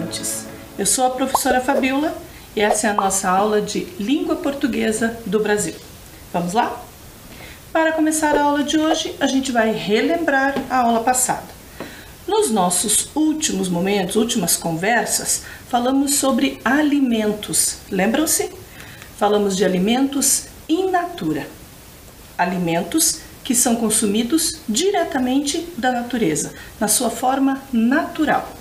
estudantes! Eu sou a professora Fabiola e essa é a nossa aula de Língua Portuguesa do Brasil. Vamos lá? Para começar a aula de hoje, a gente vai relembrar a aula passada. Nos nossos últimos momentos, últimas conversas, falamos sobre alimentos. Lembram-se? Falamos de alimentos in natura. Alimentos que são consumidos diretamente da natureza, na sua forma natural.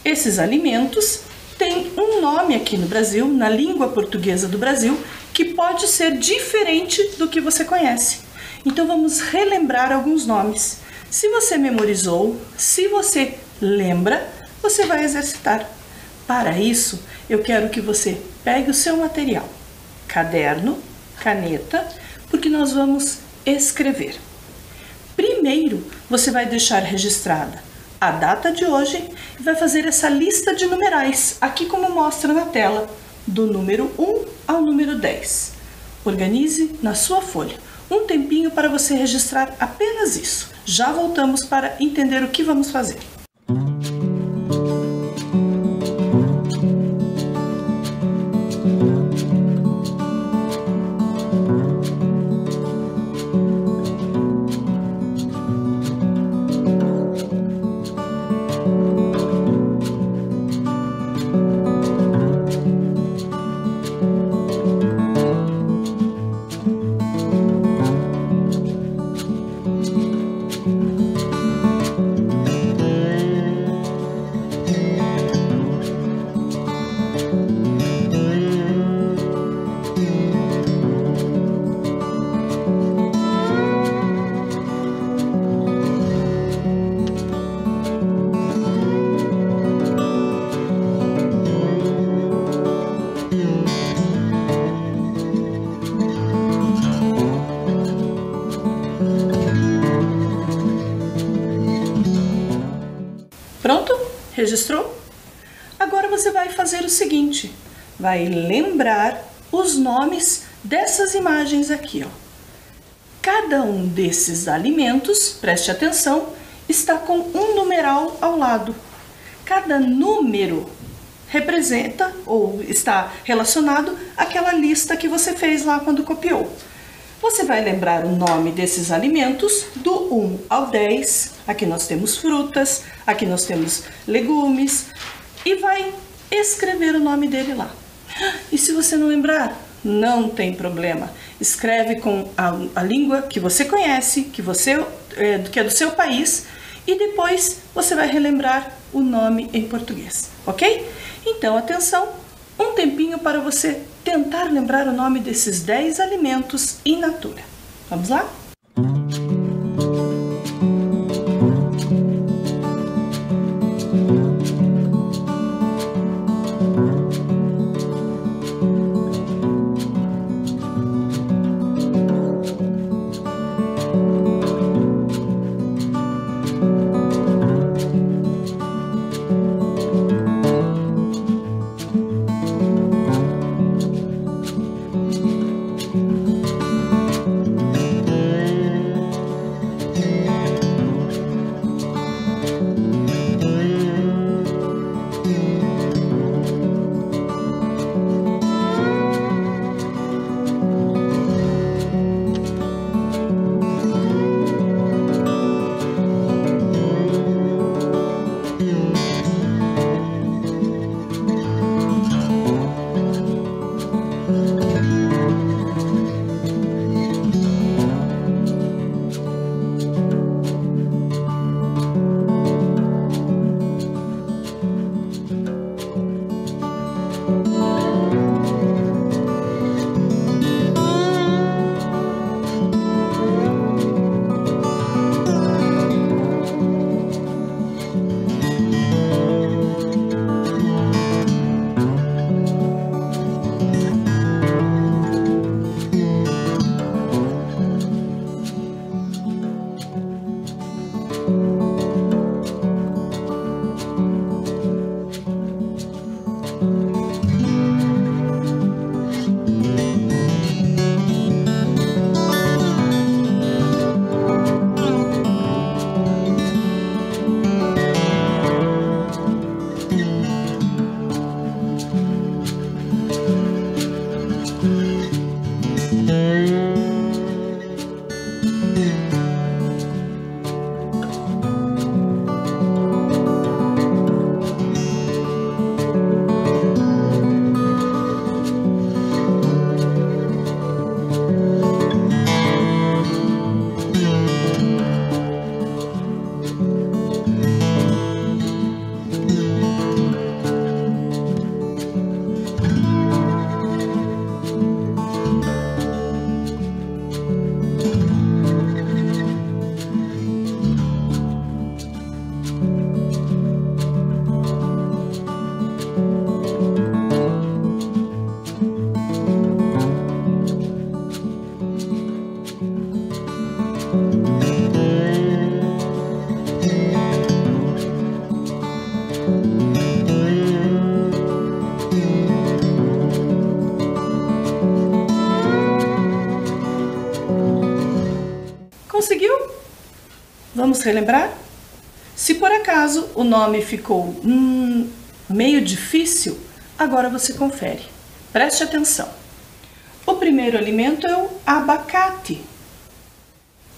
Esses alimentos têm um nome aqui no Brasil, na língua portuguesa do Brasil, que pode ser diferente do que você conhece. Então vamos relembrar alguns nomes. Se você memorizou, se você lembra, você vai exercitar. Para isso, eu quero que você pegue o seu material, caderno, caneta, porque nós vamos escrever. Primeiro, você vai deixar registrada a data de hoje e vai fazer essa lista de numerais, aqui como mostra na tela, do número 1 ao número 10. Organize na sua folha. Um tempinho para você registrar apenas isso. Já voltamos para entender o que vamos fazer. Pronto? Registrou? Agora você vai fazer o seguinte, vai lembrar os nomes dessas imagens aqui, ó. Cada um desses alimentos, preste atenção, está com um numeral ao lado. Cada número representa ou está relacionado àquela lista que você fez lá quando copiou. Você vai lembrar o nome desses alimentos do 1 ao 10. Aqui nós temos frutas, aqui nós temos legumes e vai escrever o nome dele lá. E se você não lembrar, não tem problema. Escreve com a língua que você conhece, que é do seu país, e depois você vai relembrar o nome em português, ok? Então, atenção, um tempinho para você tentar lembrar o nome desses 10 alimentos in natura. Vamos lá? Conseguiu? Vamos relembrar? Se por acaso o nome ficou meio difícil, agora você confere. Preste atenção. O primeiro alimento é o abacate.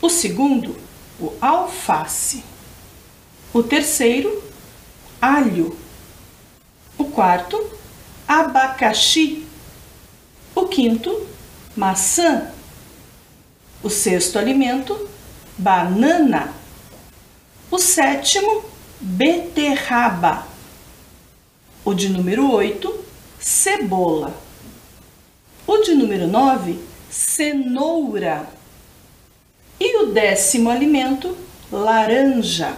O segundo, o alface. O terceiro, alho. O quarto, abacaxi. O quinto, maçã. O sexto alimento, banana. O sétimo, beterraba. O de número 8, cebola. O de número 9, cenoura. E o 10º alimento, laranja.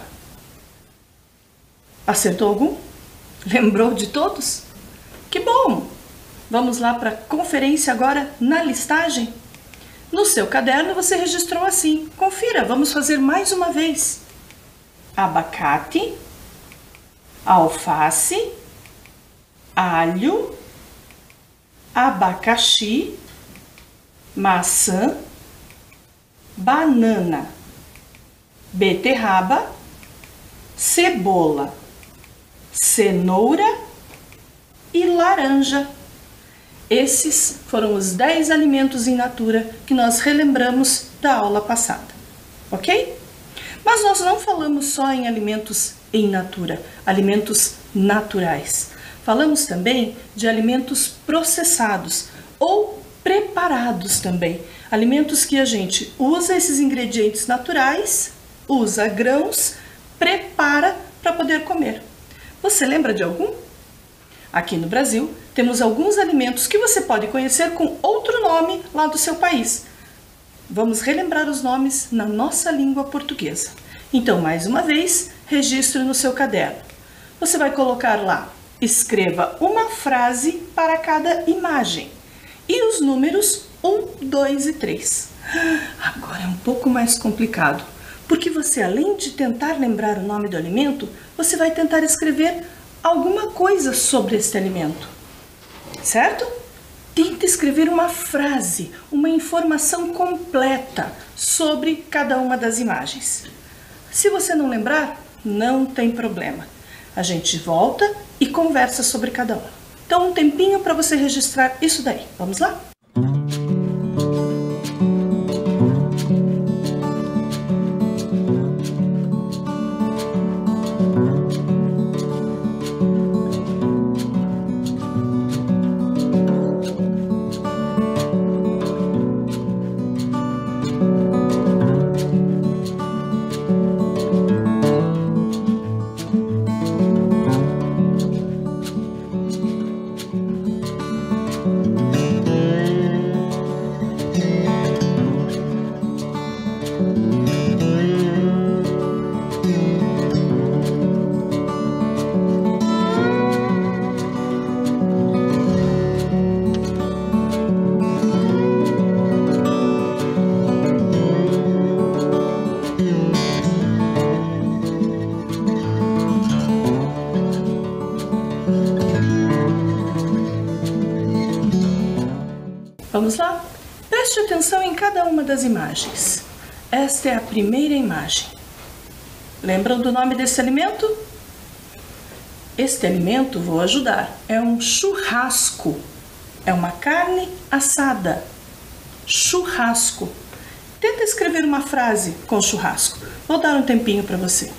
Acertou algum? Lembrou de todos? Que bom! Vamos lá para a conferência agora na listagem? No seu caderno você registrou assim. Confira, vamos fazer mais uma vez. Abacate, alface, alho, abacaxi, maçã, banana, beterraba, cebola, cenoura e laranja. Esses foram os 10 alimentos in natura que nós relembramos da aula passada, ok? Mas nós não falamos só em alimentos in natura, alimentos naturais. Falamos também de alimentos processados ou preparados também. Alimentos que a gente usa esses ingredientes naturais, usa grãos, prepara para poder comer. Você lembra de algum? Aqui no Brasil, temos alguns alimentos que você pode conhecer com outro nome lá do seu país. Vamos relembrar os nomes na nossa língua portuguesa. Então, mais uma vez, registre no seu caderno. Você vai colocar lá, escreva uma frase para cada imagem e os números 1, 2 e 3. Agora é um pouco mais complicado, porque você, além de tentar lembrar o nome do alimento, você vai tentar escrever alguma coisa sobre este alimento, certo? Tente escrever uma frase, uma informação completa sobre cada uma das imagens. Se você não lembrar, não tem problema. A gente volta e conversa sobre cada uma. Então, um tempinho para você registrar isso daí. Vamos lá? Vamos lá? Preste atenção em cada uma das imagens. Esta é a primeira imagem. Lembram do nome desse alimento? Este alimento, vou ajudar, é um churrasco. É uma carne assada. Churrasco. Tenta escrever uma frase com churrasco. Vou dar um tempinho para você.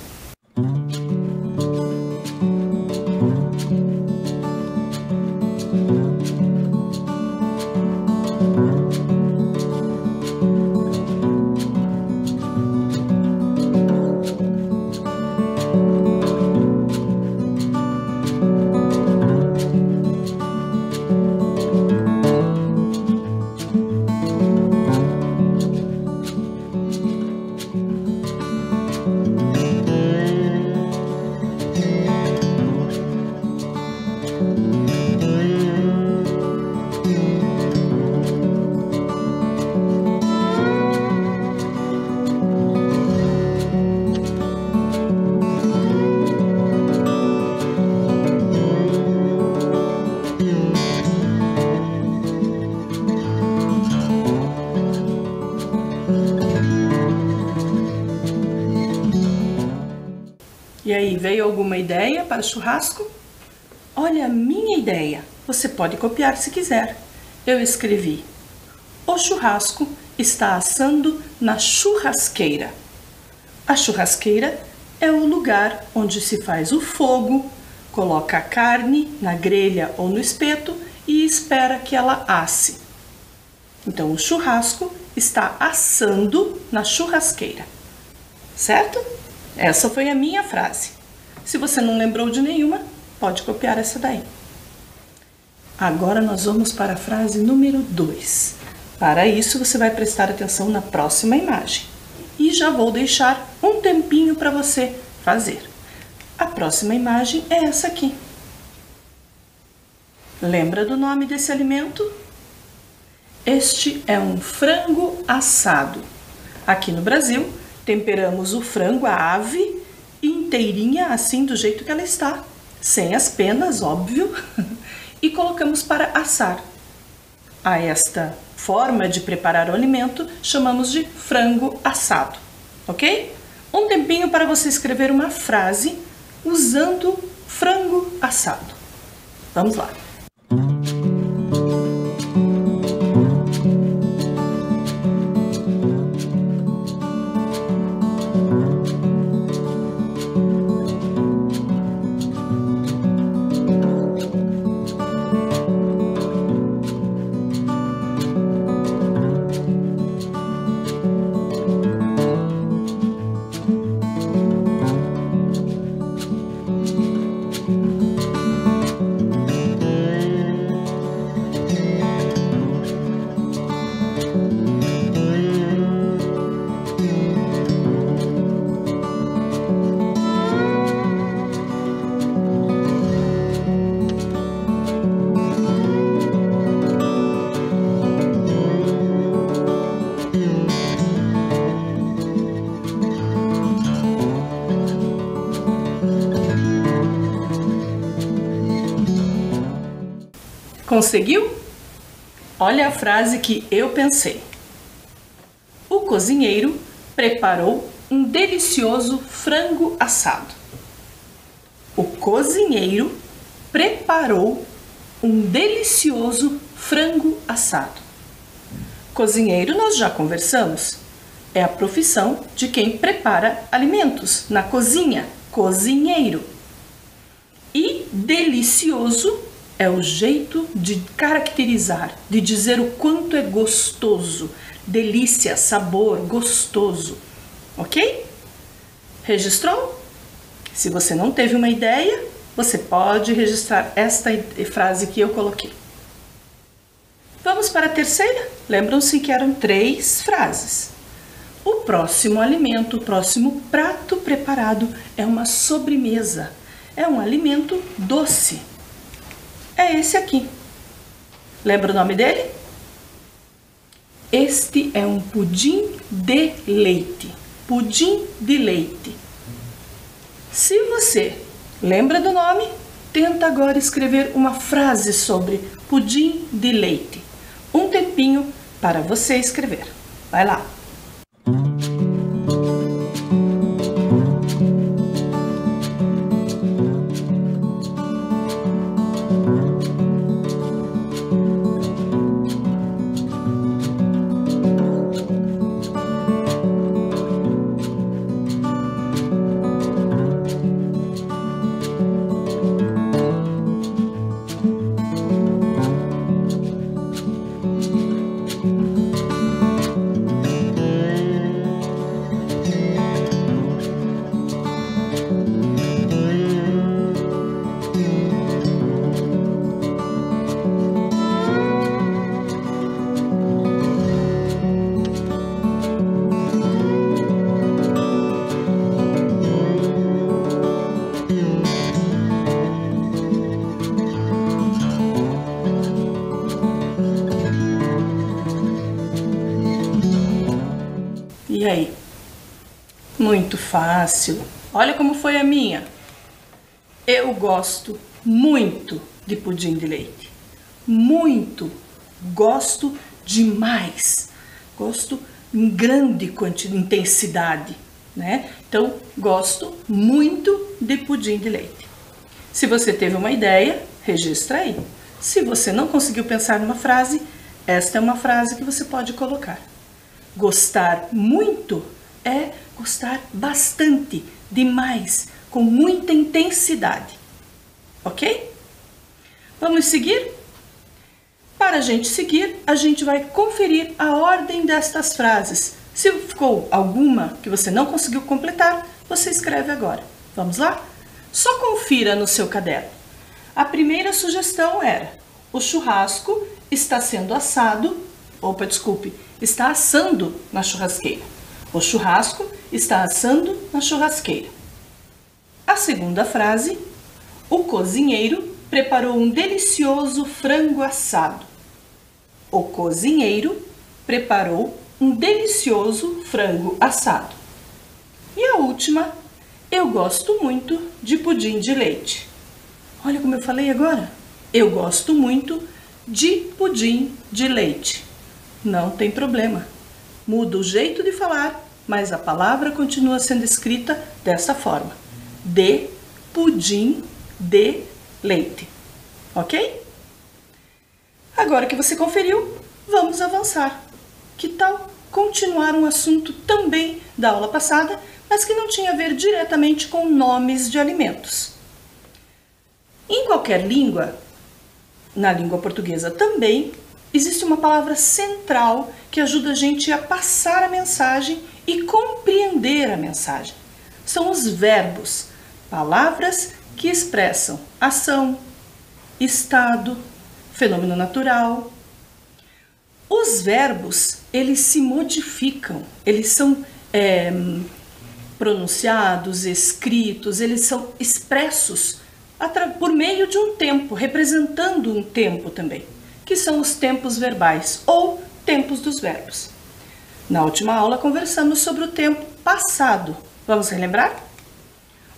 E aí, veio alguma ideia para churrasco? Olha a minha ideia. Você pode copiar se quiser. Eu escrevi: o churrasco está assando na churrasqueira. A churrasqueira é o lugar onde se faz o fogo, coloca a carne na grelha ou no espeto e espera que ela asse. Então, o churrasco está assando na churrasqueira. Certo? Essa foi a minha frase. Se você não lembrou de nenhuma, pode copiar essa daí. Agora nós vamos para a frase número 2. Para isso, você vai prestar atenção na próxima imagem. E já vou deixar um tempinho para você fazer. A próxima imagem é essa aqui. Lembra do nome desse alimento? Este é um frango assado. Aqui no Brasil, temperamos o frango, a ave, inteirinha, assim do jeito que ela está, sem as penas, óbvio, e colocamos para assar. A esta forma de preparar o alimento chamamos de frango assado, ok? Um tempinho para você escrever uma frase usando frango assado. Vamos lá. Conseguiu? Olha a frase que eu pensei. O cozinheiro preparou um delicioso frango assado. O cozinheiro preparou um delicioso frango assado. Cozinheiro nós já conversamos. É a profissão de quem prepara alimentos na cozinha, cozinheiro. E delicioso é o jeito de caracterizar, de dizer o quanto é gostoso, delícia, sabor, gostoso, ok? Registrou? Se você não teve uma ideia, você pode registrar esta frase que eu coloquei. Vamos para a terceira? Lembram-se que eram 3 frases. O próximo alimento, o próximo prato preparado é uma sobremesa, é um alimento doce. É esse aqui. Lembra o nome dele? Este é um pudim de leite. Pudim de leite. Se você lembra do nome, tenta agora escrever uma frase sobre pudim de leite. Um tempinho para você escrever. Vai lá. E aí? Muito fácil. Olha como foi a minha. Eu gosto muito de pudim de leite. Muito. Gosto demais. Gosto em grande intensidade. né? Então, gosto muito de pudim de leite. Se você teve uma ideia, registra aí. Se você não conseguiu pensar numa frase, esta é uma frase que você pode colocar. Gostar muito é gostar bastante, demais, com muita intensidade. Ok? Vamos seguir? Para a gente seguir, a gente vai conferir a ordem destas frases. Se ficou alguma que você não conseguiu completar, você escreve agora. Vamos lá? Só confira no seu caderno. A primeira sugestão era: o churrasco está sendo assado, está assando na churrasqueira. O churrasco está assando na churrasqueira. A segunda frase: o cozinheiro preparou um delicioso frango assado. O cozinheiro preparou um delicioso frango assado. E a última: eu gosto muito de pudim de leite. Olha como eu falei agora. Eu gosto muito de pudim de leite. Não tem problema. Muda o jeito de falar, mas a palavra continua sendo escrita dessa forma. De pudim de leite. Ok? Agora que você conferiu, vamos avançar. Que tal continuar um assunto também da aula passada, mas que não tinha a ver diretamente com nomes de alimentos? Em qualquer língua, na língua portuguesa também, existe uma palavra central que ajuda a gente a passar a mensagem e compreender a mensagem. São os verbos, palavras que expressam ação, estado, fenômeno natural. Os verbos, eles se modificam, eles são pronunciados, escritos, eles são expressos por meio de um tempo, representando um tempo também, que são os tempos verbais ou tempos dos verbos. Na última aula conversamos sobre o tempo passado. Vamos relembrar?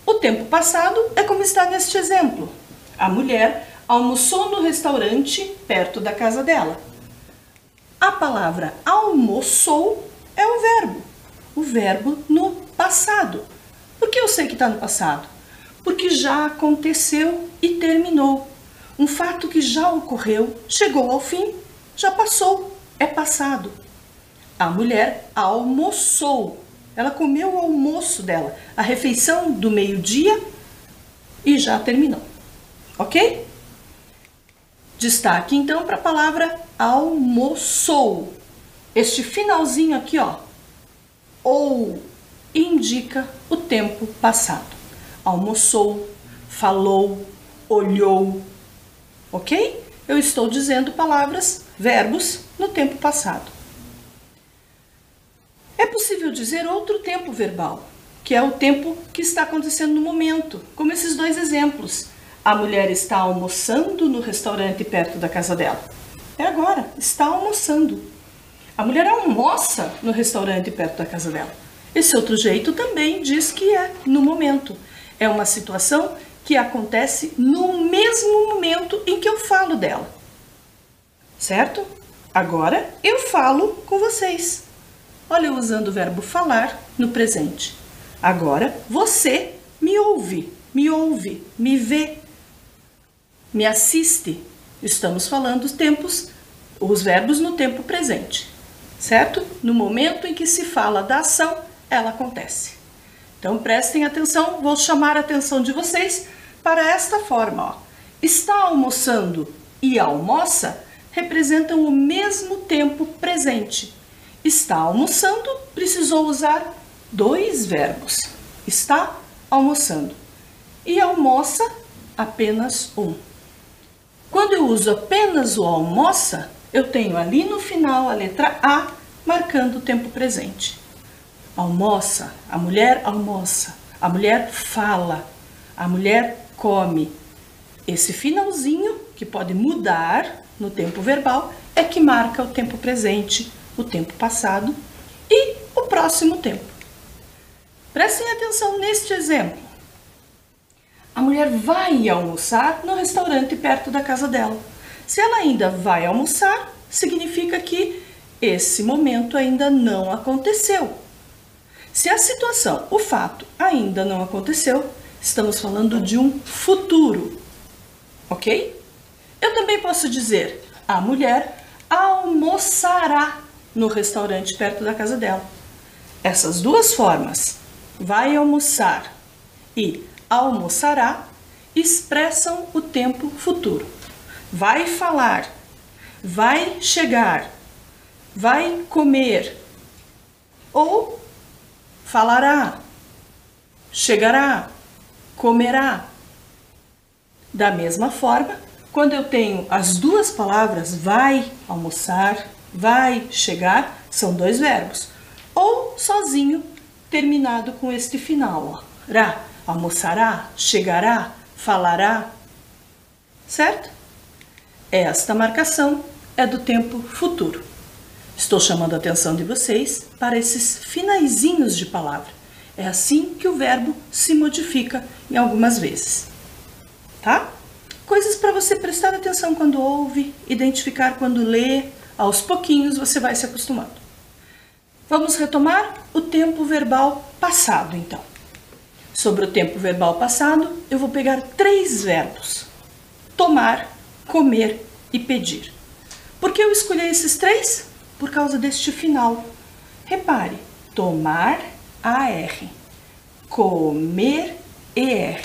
O tempo passado é como está neste exemplo. A mulher almoçou no restaurante perto da casa dela. A palavra almoçou é o verbo no passado. Por que eu sei que está no passado? Porque já aconteceu e terminou. Um fato que já ocorreu, chegou ao fim, já passou, é passado. A mulher almoçou, ela comeu o almoço dela, a refeição do meio-dia e já terminou. Ok? Destaque então para a palavra almoçou. Este finalzinho aqui, ó, ou, indica o tempo passado. Almoçou, falou, olhou, ok? Eu estou dizendo palavras, verbos no tempo passado. É possível dizer outro tempo verbal, que é o tempo que está acontecendo no momento, como esses dois exemplos. A mulher está almoçando no restaurante perto da casa dela. É agora, está almoçando. A mulher almoça no restaurante perto da casa dela. Esse outro jeito também diz que é no momento. É uma situação que acontece no mesmo momento em que eu falo dela. Certo? Agora eu falo com vocês. Olha, eu usando o verbo falar no presente. Agora você me ouve, me vê, me assiste. Estamos falando os verbos no tempo presente. Certo? No momento em que se fala da ação, ela acontece. Então, prestem atenção, vou chamar a atenção de vocês para esta forma. Ó. Está almoçando e almoça representam o mesmo tempo presente. Está almoçando precisou usar dois verbos. Está almoçando. E almoça apenas um. Quando eu uso apenas o almoça, eu tenho ali no final a letra A marcando o tempo presente. Almoça, a mulher fala, a mulher come. Esse finalzinho, que pode mudar no tempo verbal, é que marca o tempo presente, o tempo passado e o próximo tempo. Prestem atenção neste exemplo. A mulher vai almoçar no restaurante perto da casa dela. Se ela ainda vai almoçar, significa que esse momento ainda não aconteceu. Se a situação, o fato, ainda não aconteceu, estamos falando de um futuro, ok? Eu também posso dizer, a mulher almoçará no restaurante perto da casa dela. Essas duas formas, vai almoçar e almoçará, expressam o tempo futuro. Vai falar, vai chegar, vai comer, ou falará, chegará, comerá. Da mesma forma, quando eu tenho as duas palavras vai almoçar, vai chegar, são dois verbos. Ou sozinho, terminado com este final, ó, rá, almoçará, chegará, falará, certo? Esta marcação é do tempo futuro. Estou chamando a atenção de vocês para esses finaizinhos de palavra. É assim que o verbo se modifica em algumas vezes, tá? Coisas para você prestar atenção quando ouve, identificar quando lê, aos pouquinhos você vai se acostumando. Vamos retomar o tempo verbal passado, então. Sobre o tempo verbal passado, eu vou pegar 3 verbos: tomar, comer e pedir. Por que eu escolhi esses 3? Por causa deste final. Repare, tomar, AR, comer, ER,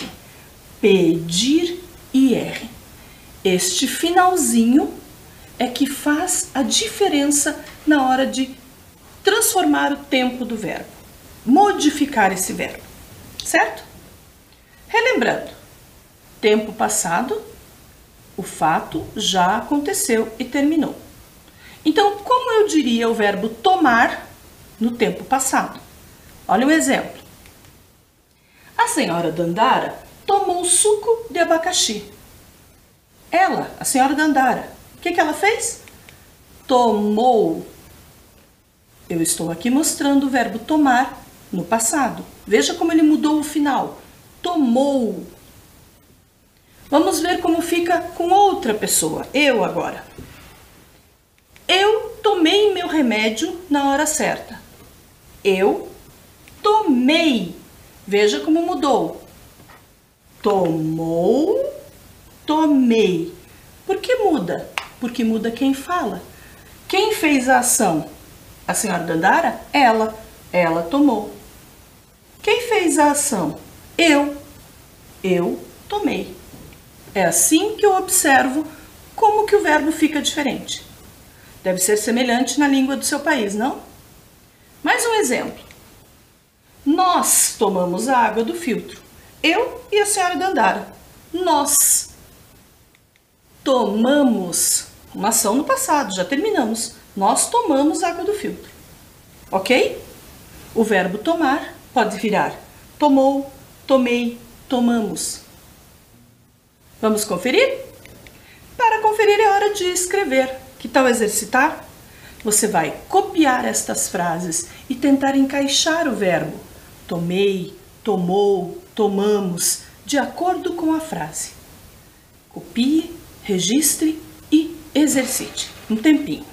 pedir, IR. Este finalzinho é que faz a diferença na hora de transformar o tempo do verbo, modificar esse verbo, certo? Relembrando, tempo passado, o fato já aconteceu e terminou. Então, como eu diria o verbo tomar no tempo passado? Olha um exemplo. A senhora Dandara tomou suco de abacaxi. Ela, a senhora Dandara, o que ela fez? Tomou. Eu estou aqui mostrando o verbo tomar no passado. Veja como ele mudou o final. Tomou. Vamos ver como fica com outra pessoa. Eu agora. Eu tomei meu remédio na hora certa. Eu tomei. Veja como mudou. Tomou, tomei. Por que muda? Porque muda quem fala. Quem fez a ação? A senhora Dandara? Ela. Ela tomou. Quem fez a ação? Eu. Eu tomei. É assim que eu observo como que o verbo fica diferente. Deve ser semelhante na língua do seu país, não? Mais um exemplo. Nós tomamos a água do filtro. Eu e a senhora Dandara. Nós tomamos. Uma ação no passado, já terminamos. Nós tomamos água do filtro. Ok? O verbo tomar pode virar tomou, tomei, tomamos. Vamos conferir? Para conferir é hora de escrever. Que tal exercitar? Você vai copiar estas frases e tentar encaixar o verbo tomei, tomou, tomamos, de acordo com a frase. Copie, registre e exercite. Um tempinho.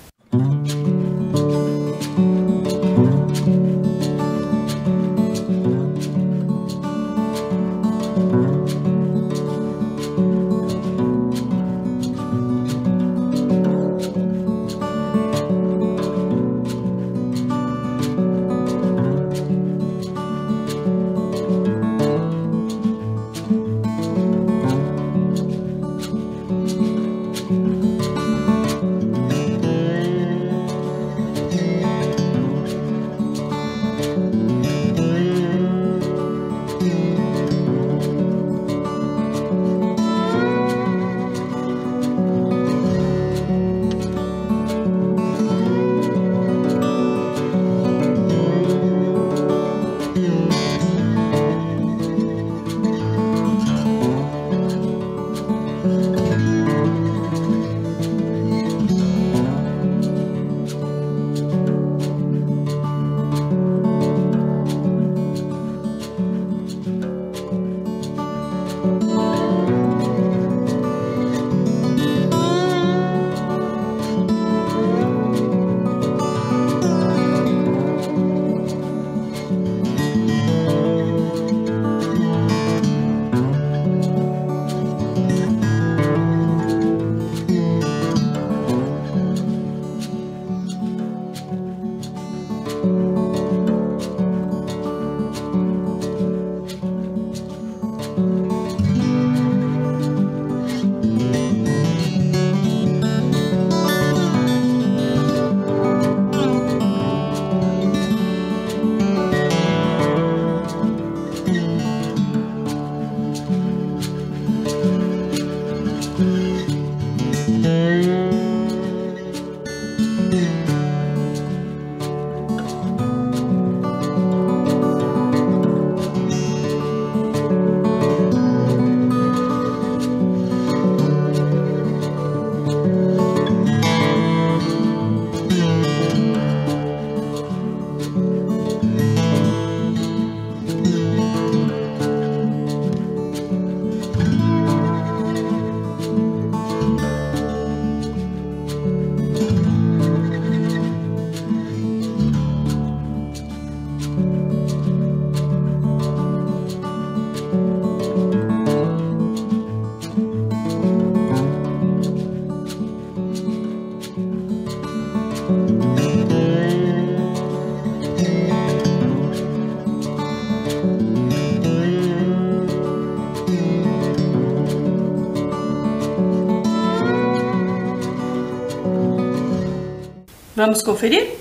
Vamos conferir?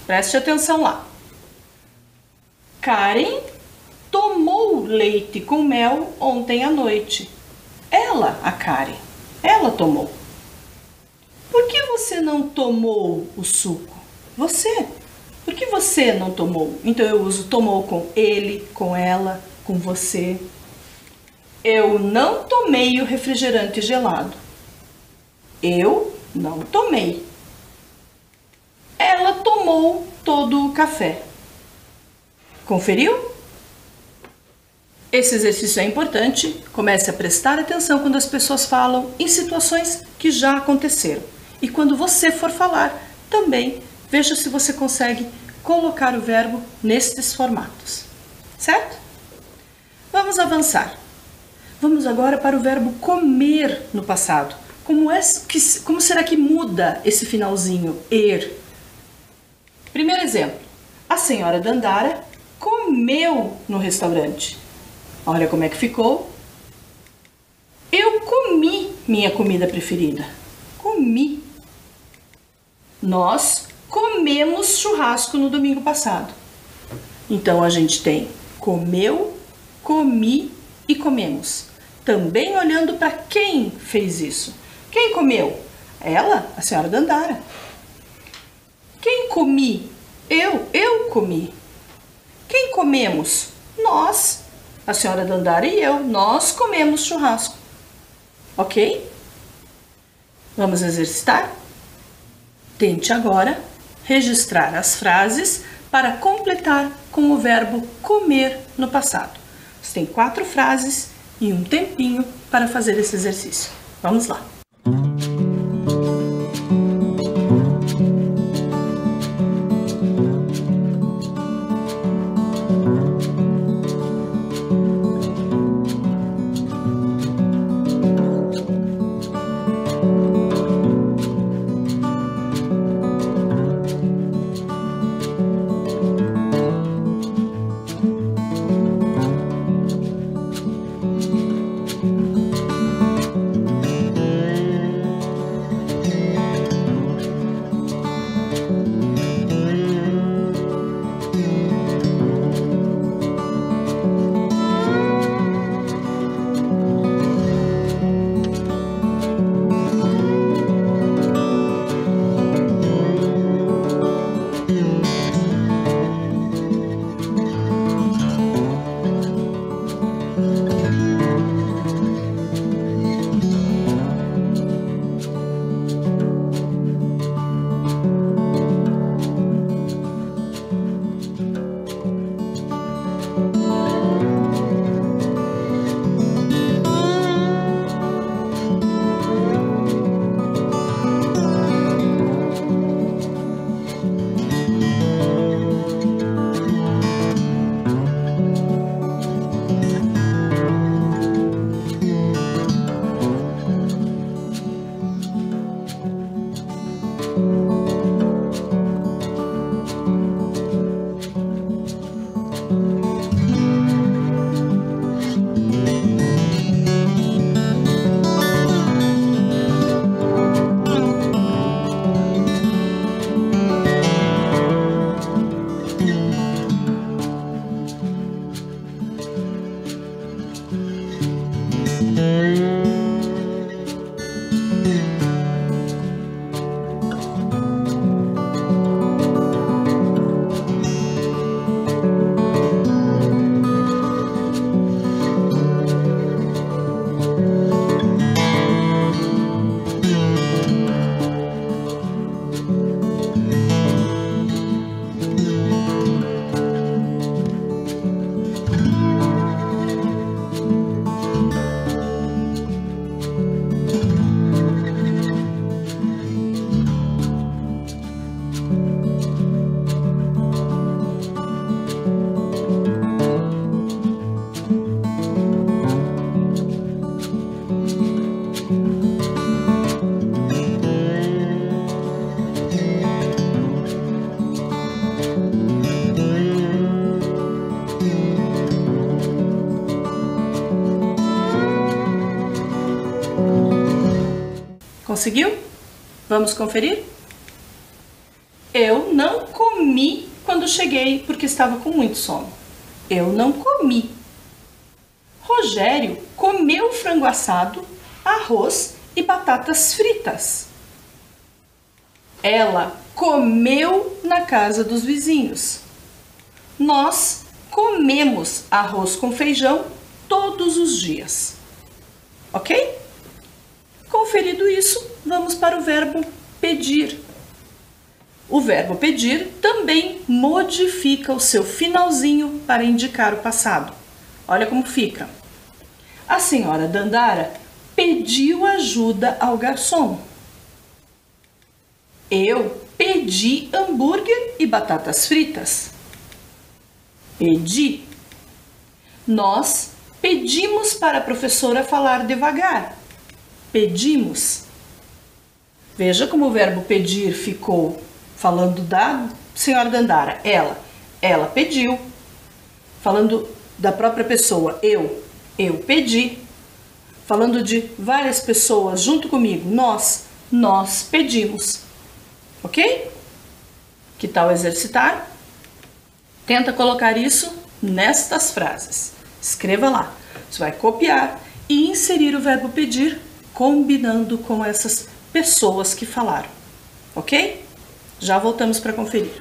Preste atenção lá. Karen tomou leite com mel ontem à noite. Ela, a Karen, ela tomou. Por que você não tomou o suco? Você. Por que você não tomou? Então eu uso tomou com ele, com ela, com você. Eu não tomei o refrigerante gelado. Eu não tomei. Ela tomou todo o café. Conferiu? Esse exercício é importante. Comece a prestar atenção quando as pessoas falam em situações que já aconteceram. E quando você for falar, também veja se você consegue colocar o verbo nestes formatos. Certo? Vamos avançar. Vamos agora para o verbo comer no passado. Como será que muda esse finalzinho, er? Primeiro exemplo. A senhora Dandara comeu no restaurante. Olha como é que ficou. Eu comi minha comida preferida. Comi. Nós comemos churrasco no domingo passado. Então a gente tem comeu, comi e comemos. Também olhando para quem fez isso. Quem comeu? Ela, a senhora Dandara. Quem comi? Eu comi. Quem comemos? Nós, a senhora Dandara e eu. Nós comemos churrasco. Ok? Vamos exercitar? Tente agora registrar as frases para completar com o verbo comer no passado. Você tem 4 frases e um tempinho para fazer esse exercício. Vamos lá! Conseguiu? Vamos conferir? Eu não comi quando cheguei porque estava com muito sono. Eu não comi. Rogério comeu frango assado, arroz e batatas fritas. Ela comeu na casa dos vizinhos. Nós comemos arroz com feijão todos os dias. Ok? Conferido isso, vamos para o verbo pedir. O verbo pedir também modifica o seu finalzinho para indicar o passado. Olha como fica. A senhora Dandara pediu ajuda ao garçom. Eu pedi hambúrguer e batatas fritas. Pedi. Nós pedimos para a professora falar devagar. Pedimos. Veja como o verbo pedir ficou falando da senhora Dandara. Ela pediu. Falando da própria pessoa, eu pedi. Falando de várias pessoas junto comigo, nós pedimos. Ok? Que tal exercitar? Tenta colocar isso nestas frases. Escreva lá. Você vai copiar e inserir o verbo pedir combinando com essas pessoas que falaram. Ok? Já voltamos para conferir.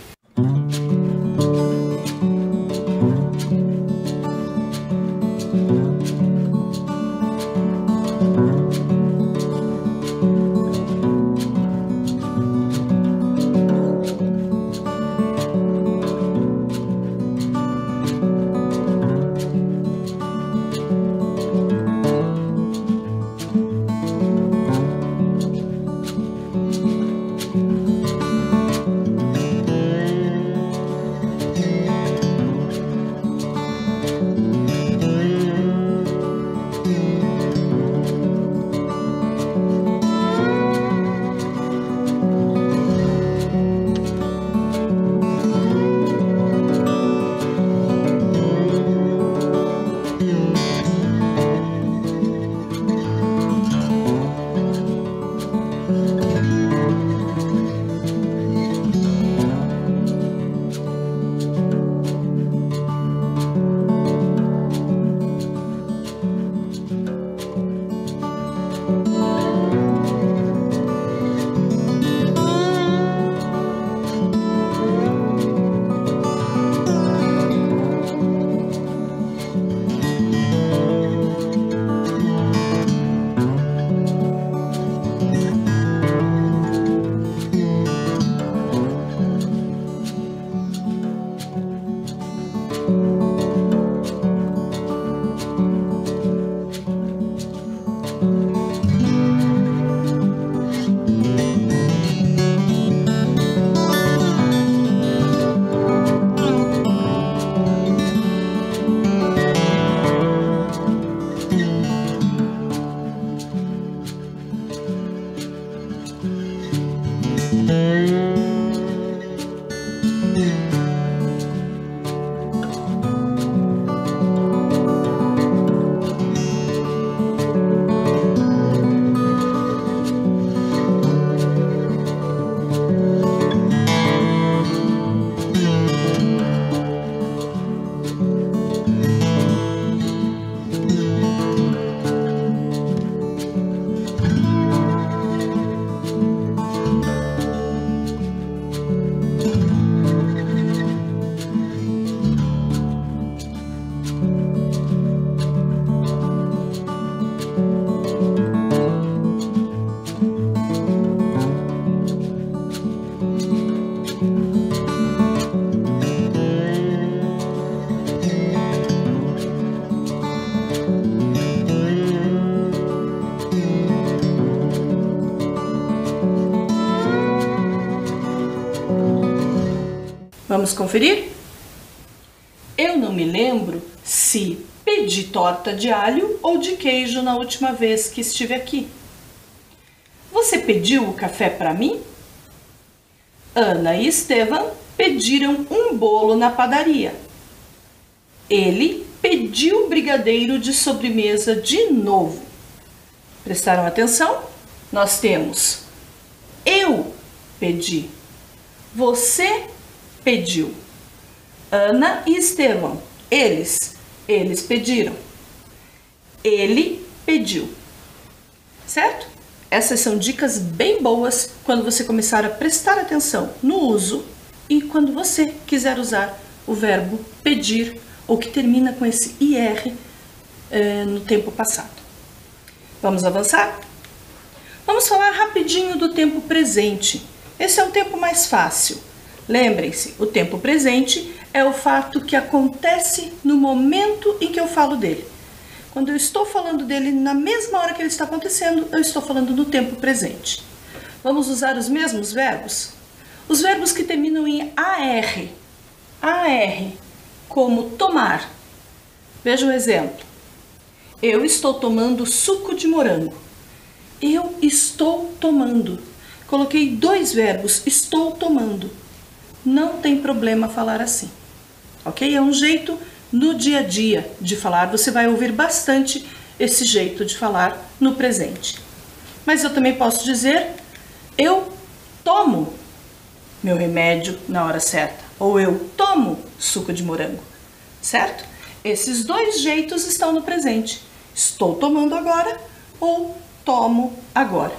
Vamos conferir? Eu não me lembro se pedi torta de alho ou de queijo na última vez que estive aqui. Você pediu o café para mim? Ana e Estevam pediram um bolo na padaria. Ele pediu brigadeiro de sobremesa de novo. Prestaram atenção? Nós temos eu pedi. Você pediu. Ana e Estevão, eles pediram. Ele pediu. Certo? Essas são dicas bem boas quando você começar a prestar atenção no uso e quando você quiser usar o verbo pedir ou que termina com esse IR no tempo passado. Vamos avançar? Vamos falar rapidinho do tempo presente. Esse é o tempo mais fácil. Lembrem-se, o tempo presente é o fato que acontece no momento em que eu falo dele. Quando eu estou falando dele na mesma hora que ele está acontecendo, eu estou falando no tempo presente. Vamos usar os mesmos verbos? Os verbos que terminam em AR. AR, como tomar. Veja o exemplo. Eu estou tomando suco de morango. Eu estou tomando. Coloquei dois verbos, estou tomando. Não tem problema falar assim, ok? É um jeito no dia a dia de falar. Você vai ouvir bastante esse jeito de falar no presente. Mas eu também posso dizer, eu tomo meu remédio na hora certa. Ou eu tomo suco de morango, certo? Esses dois jeitos estão no presente. Estou tomando agora ou tomo agora.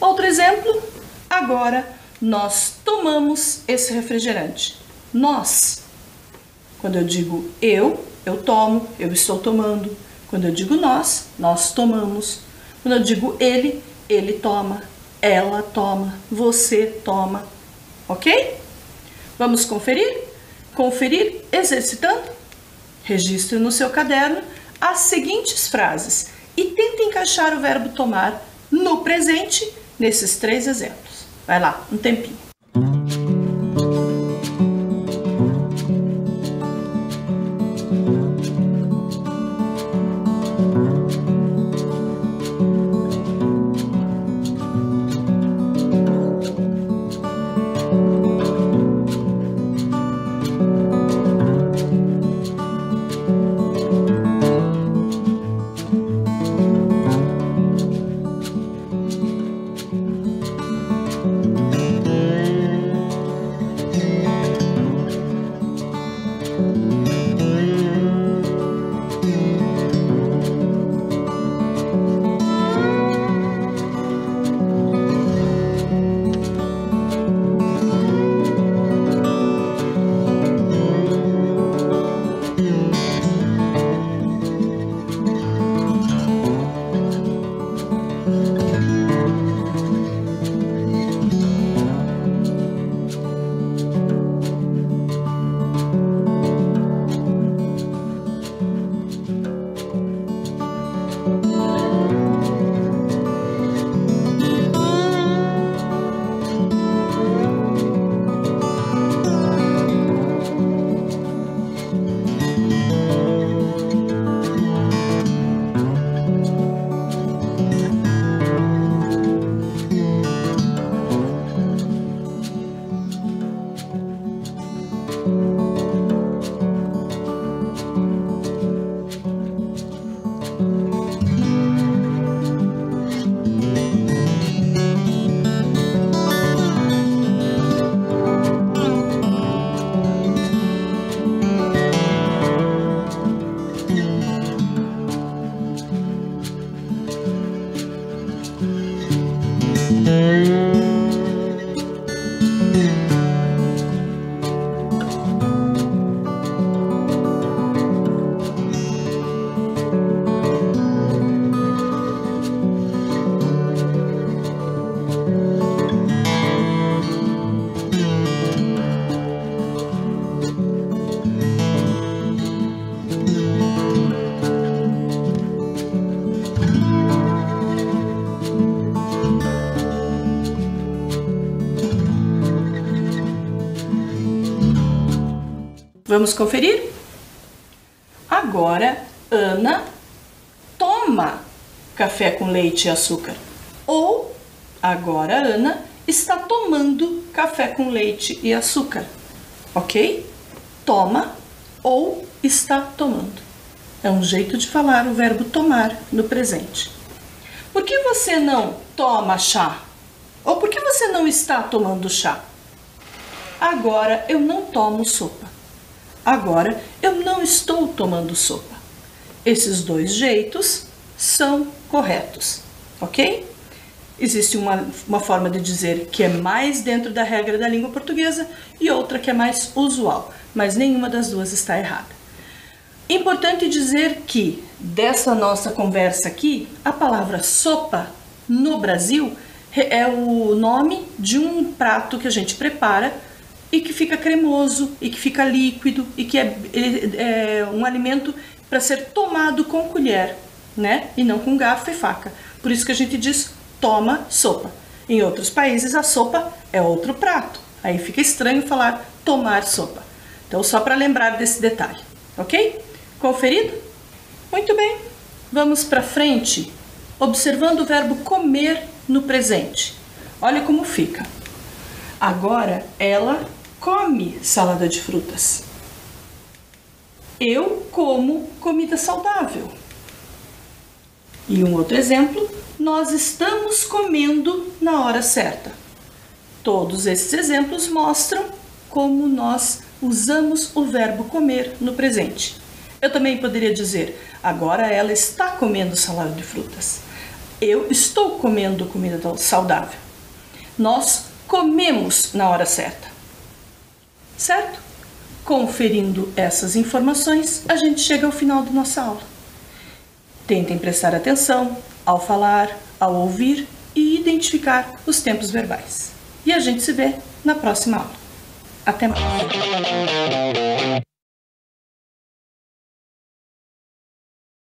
Outro exemplo, agora nós tomamos esse refrigerante. Nós. Quando eu digo eu tomo, eu estou tomando. Quando eu digo nós tomamos. Quando eu digo ele toma, ela toma, você toma. Ok? Vamos conferir? Conferir exercitando? Registre no seu caderno as seguintes frases e tente encaixar o verbo tomar no presente nesses 3 exemplos. Vai lá, um tempinho. Vamos conferir? Agora, Ana toma café com leite e açúcar. Ou, agora, Ana está tomando café com leite e açúcar. Ok? Toma ou está tomando. É um jeito de falar o verbo tomar no presente. Por que você não toma chá? Ou por que você não está tomando chá? Agora eu não tomo sopa. Agora eu não estou tomando sopa. Esses dois jeitos são corretos, ok? Existe uma forma de dizer que é mais dentro da regra da língua portuguesa e outra que é mais usual, mas nenhuma das duas está errada. Importante dizer que, dessa nossa conversa aqui, a palavra sopa no Brasil é o nome de um prato que a gente prepara e que fica cremoso, e que fica líquido, e que é um alimento para ser tomado com colher, né? E não com garfo e faca. Por isso que a gente diz toma sopa. Em outros países a sopa é outro prato. Aí fica estranho falar tomar sopa. Então só para lembrar desse detalhe, ok? Conferido? Muito bem. Vamos para frente, observando o verbo comer no presente. Olha como fica. Agora ela come salada de frutas. Eu como comida saudável. E um outro exemplo, nós estamos comendo na hora certa. Todos esses exemplos mostram como nós usamos o verbo comer no presente. Eu também poderia dizer, agora ela está comendo salada de frutas. Eu estou comendo comida saudável. Nós comemos na hora certa. Certo? Conferindo essas informações, a gente chega ao final da nossa aula. Tentem prestar atenção ao falar, ao ouvir e identificar os tempos verbais. E a gente se vê na próxima aula. Até mais!